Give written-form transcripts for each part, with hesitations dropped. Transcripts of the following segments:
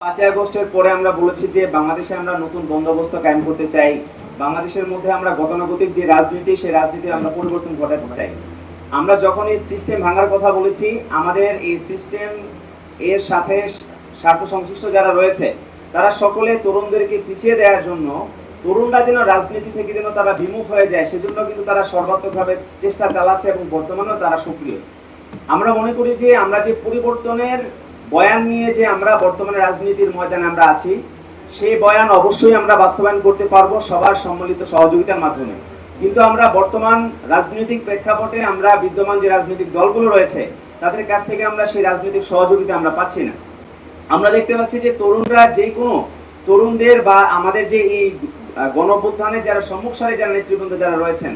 5ই আগস্টের পরে আমরা বলেছি যে বাংলাদেশে আমরা নতুন বন্দোবস্ত কায়েম করতে চাই। বাংলাদেশের মধ্যে আমরা গতানুগতিক যে রাজনীতি, সেই রাজনীতির আমরা পরিবর্তন ঘটাতে চাই। আমরা যখন এই সিস্টেম ভাঙার কথা বলেছি, আমাদের এই সিস্টেম এর সাথে স্বার্থ সংশ্লিষ্ট যারা রয়েছে তারা সকলে তরুণদেরকে পিছিয়ে দেওয়ার জন্য, তরুণরা যেন রাজনীতি থেকে যেন তারা বিমুখ হয়ে যায়, সেজন্য কিন্তু তারা সর্বাত্মকভাবে চেষ্টা চালাচ্ছে এবং বর্তমানেও তারা সক্রিয়। আমরা মনে করি যে আমরা যে পরিবর্তনের বয়ান নিয়ে যে আমরা বর্তমানে রাজনীতির ময়দানে আমরা আছি, সেই বয়ান অবশ্যই আমরা বাস্তবায়ন করতে পারবো সবার সম্মিলিত সহযোগিতার মাধ্যমে। কিন্তু আমরা বর্তমান রাজনৈতিক প্রেক্ষাপটে আমরা বিদ্যমান যে রাজনৈতিক দলগুলো রয়েছে তাদের কাছ থেকে আমরা সেই রাজনৈতিক সহযোগিতা আমরা পাচ্ছি না। আমরা দেখতে পাচ্ছি যে তরুণরা যে কোনো তরুণদের বা আমাদের যে এই গণঅভ্যুত্থানের যারা সম্মুখ সারির যারা নেতৃবৃন্দ যারা রয়েছেন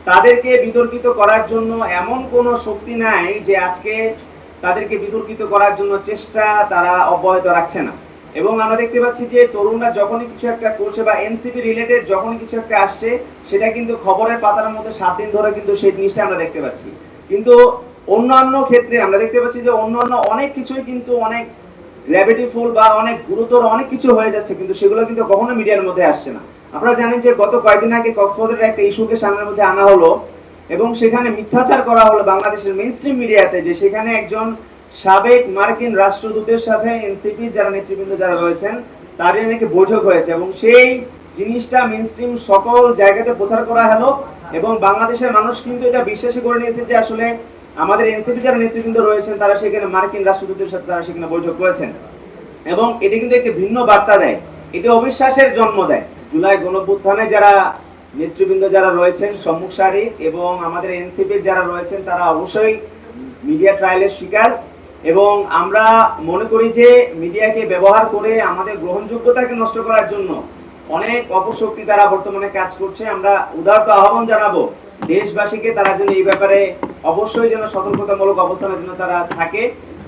তাদেরকে বিতর্কিত করার জন্য এমন কোনো শক্তি নাই যে আজকে তাদেরকে বিতর্কিত করার জন্য চেষ্টা তারা অব্যাহত রাখছে না। এবং আমরা দেখতে পাচ্ছি যে তরুণরা যখনই কিছু একটা করছে বা এনসিপি রিলেটেড যখনই কিছু একটা আসছে, সেটা কিন্তু খবরের পাতার মধ্যে 7 দিন ধরে কিন্তু সেই জিনিসটা আমরা দেখতে পাচ্ছি। কিন্তু অন্যান্য ক্ষেত্রে আমরা দেখতে পাচ্ছি যে অন্যান্য অনেক কিছুই কিন্তু অনেক গ্র্যাভিটিফুল বা অনেক গুরুতর অনেক কিছু হয়ে যাচ্ছে, কিন্তু সেগুলো কিন্তু কখনো মিডিয়ার মধ্যে আসছে না। আপনারা জানেন যে গত কয়েকদিন আগে কক্সবাজারের একটা ইস্যুকে সামনের মধ্যে আনা হলো এবং সেখানে মিথ্যাচার করা হলো বাংলাদেশের মেইনস্ট্রিম মিডিয়াতে, যে সেখানে একজন সাবেক মার্কিন রাষ্ট্রদূতের সাথে এনসিপি যারা নেতৃবৃন্দ যারা রয়েছেন তাদের নাকি বৈঠক হয়েছে এবং সেই জিনিসটা মেইনস্ট্রিম সকল জায়গাতে প্রচার করা হলো এবং বাংলাদেশের মানুষ কিন্তু এটা বিশ্বাসই করে নিয়েছে যে আসলে আমাদের এনসিপি যারা নেতৃবৃন্দ রয়েছেন তারা সেখানে মার্কিন রাষ্ট্রদূতের সাথে তারা সেখানে বৈঠক করেছেন। এবং এটি কিন্তু একটি ভিন্ন বার্তা দেয়, এটি অবিশ্বাসের জন্ম দেয়। জুলাই গণঅভ্যুত্থানে যারা নেতৃবৃন্দ যারা রয়েছেন সম্মুখ সারি এবং আমাদের এনসিপির যারা রয়েছেন তারা অবশ্যই মিডিয়া ট্রায়ালের শিকার। এবং আমরা মনে করি যে মিডিয়াকে ব্যবহার করে আমাদের গ্রহণযোগ্যতাকে নষ্ট করার জন্য অনেক অপশক্তি তারা বর্তমানে কাজ করছে। আমরা উদারত আহ্বান জানাবো দেশবাসীকে তারা যেন এই ব্যাপারে অবশ্যই যেন সতর্কতামূলক অবস্থানের জন্য তারা থাকে।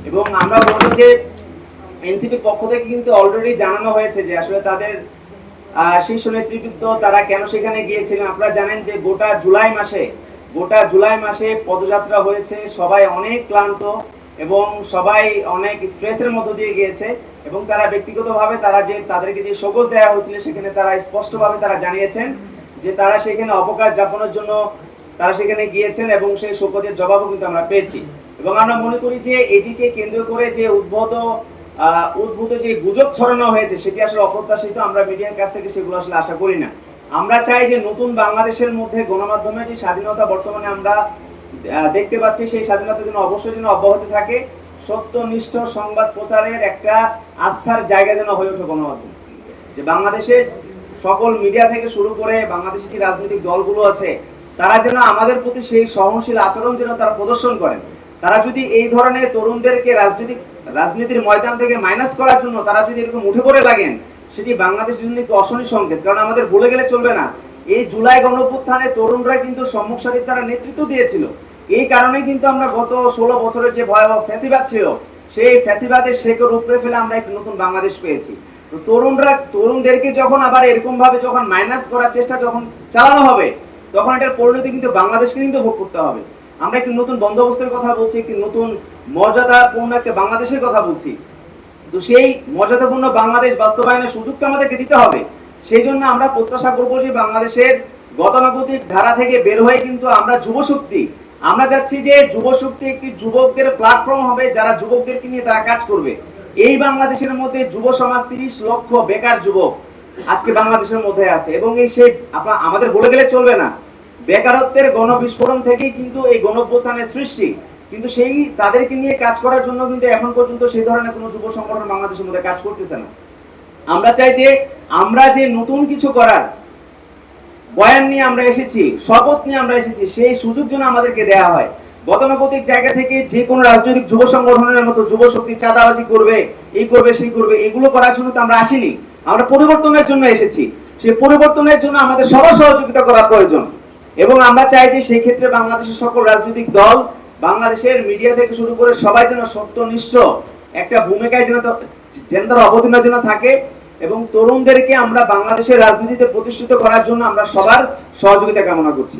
এবং আমরা বলবো যে এনসিপির পক্ষ থেকে কিন্তু অলরেডি জানানো হয়েছে যে আসলে তাদের শীর্ষ নেতৃবৃন্দ তারা কেন সেখানে গিয়েছিলেন। আপনারা জানেন যে গোটা জুলাই মাসে পদযাত্রা হয়েছে, সবাই অনেক ক্লান্ত এবং সবাই অনেক স্ট্রেসের মধ্য দিয়ে গিয়েছে এবং তারা ব্যক্তিগতভাবে তারা যে তাদেরকে যে শোকজ দেওয়া হয়েছিল সেখানে তারা স্পষ্টভাবে তারা জানিয়েছেন যে তারা সেখানে অবকাশ যাপনের জন্য তারা সেখানে গিয়েছেন এবং সেই শোকজের জবাবও কিন্তু আমরা পেয়েছি। এবং আমরা মনে করি যে এটিকে কেন্দ্র করে যে উদ্ভূত যে গুজব ছড়ানো হয়েছে সেটি আসলে অপ্রত্যাশিত। আমরা মিডিয়ার কাছ থেকে সেগুলো আসলে আশা করি না। আমরা চাই যে নতুন বাংলাদেশের মধ্যে গণমাধ্যমের যে স্বাধীনতা বর্তমানে আমরা দেখতে পাচ্ছি সেই স্বাধীনতা যেন অবশ্যই যেন অব্যাহত থাকে, সত্যনিষ্ঠ সংবাদ প্রচারের একটা আস্থার জায়গা যেন হয়ে ওঠে গণমাধ্যম। যে বাংলাদেশে সকল মিডিয়া থেকে শুরু করে বাংলাদেশের যে রাজনৈতিক দলগুলো আছে তারা যেন আমাদের প্রতি সেই সহনশীল আচরণ যেন তারা প্রদর্শন করেন। তারা যদি এই ধরনের তরুণদেরকে রাজনীতির ময়দান থেকে মাইনাস করার জন্য তারা যদি এরকম উঠে পড়ে লাগেন, সেটি বাংলাদেশের জন্য একটু অশনি সংকেত। কারণ আমাদের ভুলে গেলে চলবে না, এই জুলাই গণঅভ্যুত্থানে তরুণরা কিন্তু সম্মুখ সারির তারা নেতৃত্ব দিয়েছিল। এই কারণে কিন্তু আমরা গত 16 বছরের যে ভয়াবহ ফ্যাসিবাদ ছিল সেই ফ্যাসিবাদের শেকড় উপড়ে ফেলে আমরা একটি নতুন বাংলাদেশ পেয়েছি। তো তরুণদেরকে যখন আবার এরকম ভাবে যখন মাইনাস করার চেষ্টা যখন চালানো হবে তখন এটার পরিণতি কিন্তু বাংলাদেশকে কিন্তু ভোগ করতে হবে। আমরা একটি নতুন বন্দোবস্তের কথা বলছি, একটি নতুন মর্যাদাপূর্ণ একটা বাংলাদেশের কথা বলছি। তো সেই মর্যাদাপূর্ণ বাংলাদেশ বাস্তবায়নের সুযোগটা আমাদেরকে দিতে হবে। সেই জন্য আমরা প্রত্যাশা করবো যে বাংলাদেশের গতানুগতিক ধারা থেকে বের হয়ে কিন্তু আমরা যুবশক্তি আমরা যাচ্ছি যে যুবশক্তি একটি যুবকদের প্ল্যাটফর্ম হবে, যারা যুবকদেরকে নিয়ে তারা কাজ করবে। এই বাংলাদেশের মধ্যে যুব সমাজ 30 লক্ষ বেকার যুবক আজকে বাংলাদেশের মধ্যে আছে এবং এই সেই আমাদের বলে গেলে চলবে না, বেকারত্বের গণবিস্ফোরণ থেকেই কিন্তু এই গণঅভ্যুত্থানের সৃষ্টি। কিন্তু সেই তাদেরকে নিয়ে কাজ করার জন্য কিন্তু এখন পর্যন্ত সেই ধরনের কোনো যুব সংগঠন বাংলাদেশের মধ্যে কাজ করতেছে না। আমরা চাই যে আমরা যে নতুন কিছু করার বয়ান নিয়ে আমরা এসেছি, শপথ নিয়ে আমরা এসেছি, সেই সুযোগ যেন আমাদেরকে দেওয়া হয়। গতানুগতিক জায়গা থেকে যে কোনো রাজনৈতিক যুব সংগঠনের মতো যুব শক্তি চাঁদাবাজি করবে, এই করবে সেই করবে, এগুলো করার জন্য তো আমরা আসিনি। আমরা পরিবর্তনের জন্য এসেছি। সেই পরিবর্তনের জন্য আমাদের সবার সহযোগিতা করা প্রয়োজন। এবং আমরা চাই যে সেই ক্ষেত্রে বাংলাদেশের সকল রাজনৈতিক দল, বাংলাদেশের মিডিয়া থেকে শুরু করে সবাই যেন সত্যনিষ্ঠ একটা ভূমিকায় যেন তারা অবতীর্ণ যেন থাকে এবং তরুণদেরকে আমরা বাংলাদেশের রাজনীতিতে প্রতিষ্ঠিত করার জন্য আমরা সবার সহযোগিতা কামনা করছি।